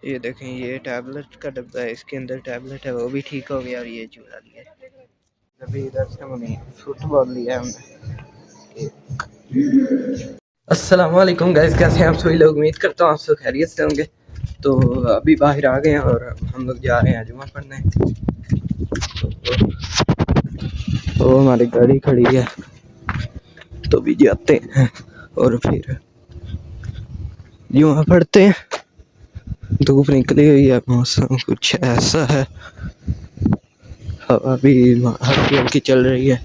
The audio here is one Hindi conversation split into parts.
ये देखें, ये टैबलेट का डब्बा है, इसके अंदर टैबलेट है, वो भी ठीक हो गया और ये चूड़ा लिया। अभी इधर से हमने फुटबॉल लिया हमने। अस्सलाम वालेकुम गाइस, कैसे हैं आप सभी लोग? उम्मीद करता हूँ आप सब खैरियत से होंगे। तो अभी बाहर आ गए हैं और हम लोग जा रहे हैं जुमा पढ़ने। तो हमारी गाड़ी खड़ी है, तो भी जाते हैं और फिर जुमा पढ़ते हैं। धूप निकली हुई है, मौसम कुछ ऐसा है, हवा भी हल्की हल्की चल रही है।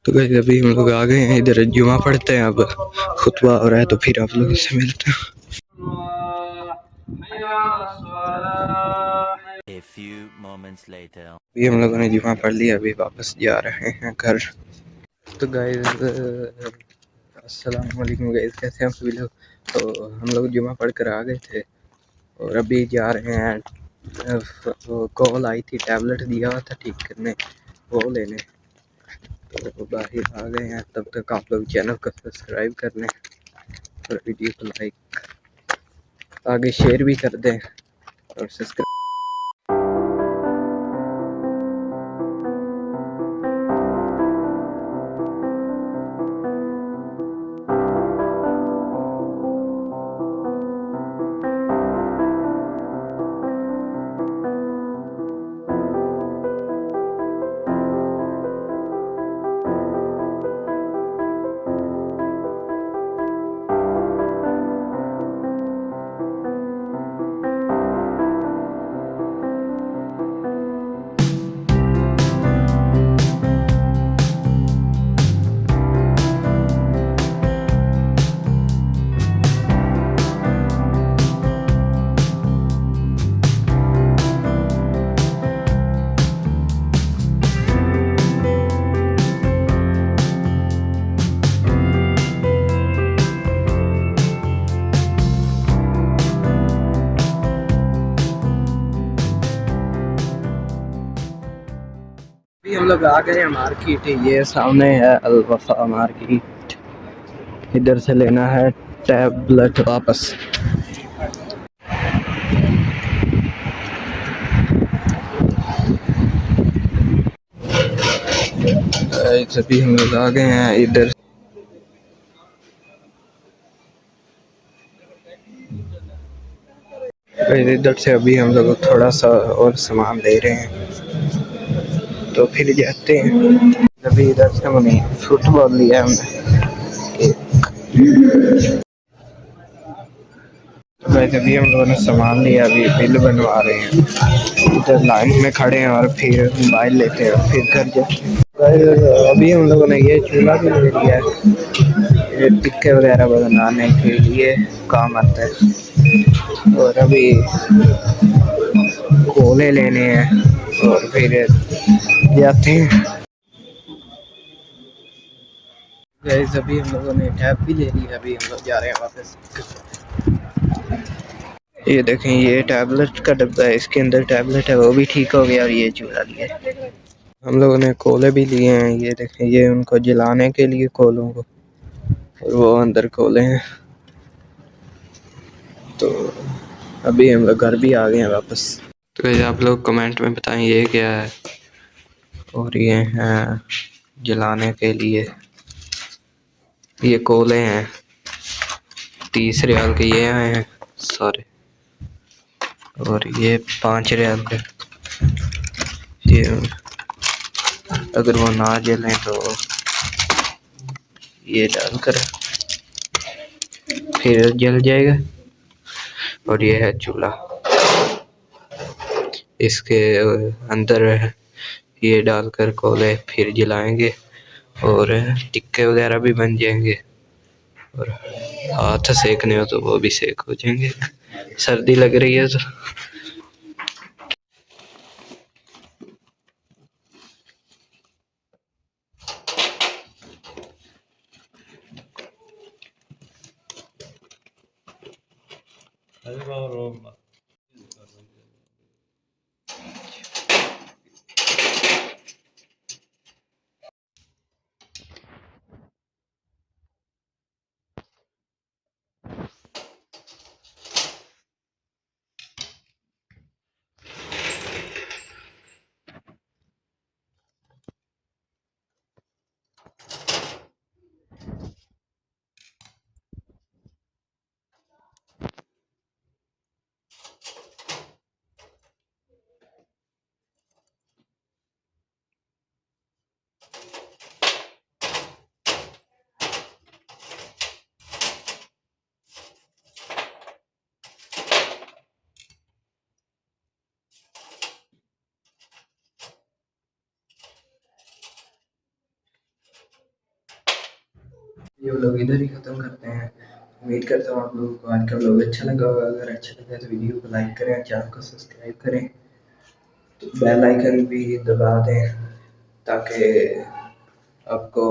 तो गाइस अभी हम लोग आ गए हैं इधर, जुमा पढ़ते हैं। अब खुतबा हो रहा है तो फिर आप लोगों से मिलते हैं। A few moments later. अभी हम लोगों ने जुमा पढ़ लिया, अभी वापस जा रहे हैं घर। तो गाइस अस्सलाम वालेकुम गाइस, कैसे हैं आप सभी लोग? तो हम लोग जुमा पढ़ कर आ गए थे और अभी जा रहे हैं। कॉल आई थी, टैबलेट दिया हुआ था ठीक करने, वो लेने। तो बाहर आ गए हैं, तब तक आप लोग चैनल को सब्सक्राइब कर लें और वीडियो को लाइक आगे शेयर भी कर दें और सब्सक्राइब। अभी हम लोग आ गए हैं मार्केट, ये सामने है अल वफा मार्केट। इधर से लेना है टैबलेट वापस। अभी हम लोग आ गए हैं इधर। इधर से अभी हम लोग थोड़ा सा और सामान ले रहे हैं तो फिर जाते हैं। अभी इधर से हमने फुटबॉल लिया हमने। तो भाई अभी हम लोगों ने सामान लिया, अभी बिल बनवा रहे हैं। इधर लाइन में खड़े हैं और फिर मोबाइल लेते हैं और फिर घर जाते हैं। अभी हम लोगों ने ये चूल्हा भी ले लिया है, ये टिक्के वगैरह बनाने के लिए काम आता है। और अभी कोले लेने हैं और फिर जाते हैं। गाइस अभी हम लोगों ने टैब भी ले ली है, अभी हम लोग जा रहे हैं वापस। ये देखें, ये टैबलेट का डब्बा है, इसके अंदर टैबलेट है, वो भी ठीक हो गया और ये चूड़ा लिया। हम लोगों ने कोले भी लिए हैं, ये देखें, ये उनको जलाने के लिए कोलों को, और वो अंदर कोले हैं। तो अभी हम लोग घर भी आ गए हैं वापस। तो ये आप लोग कमेंट में बताएं ये क्या है। और ये हैं जलाने के लिए, ये कोले हैं, 30 रियाल के ये आए हैं सारे, और ये 5 रियाल के। ये अगर वो ना जलें तो ये डालकर फिर जल जाएगा। और ये है चूल्हा, इसके अंदर ये डालकर कोले फिर जलाएंगे और टिक्के वगैरह भी बन जाएंगे, और हाथ सेकने हो तो वो भी सेक हो जाएंगे। सर्दी लग रही है तो ये व्लॉग इधर ही ख़त्म करते हैं। उम्मीद करता हूँ आप लोगों को आज का व्लॉग अच्छा लगा होगा। अगर अच्छा लगा तो वीडियो को लाइक करें, चैनल को सब्सक्राइब करें, तो बेल आइकन भी दबा दें ताकि आपको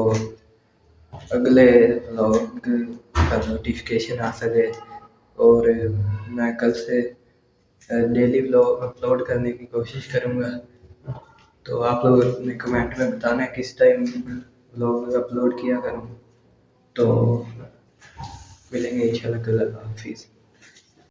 अगले व्लॉग का नोटिफिकेशन आ सके। और मैं कल से डेली व्लॉग अपलोड करने की कोशिश करूँगा। तो आप लोग अपने कमेंट में बताना किस टाइम व्लॉग अपलोड किया करूँ। तो मिलेंगे इंशाल्लाह कल। अल्लाह हाफिज़।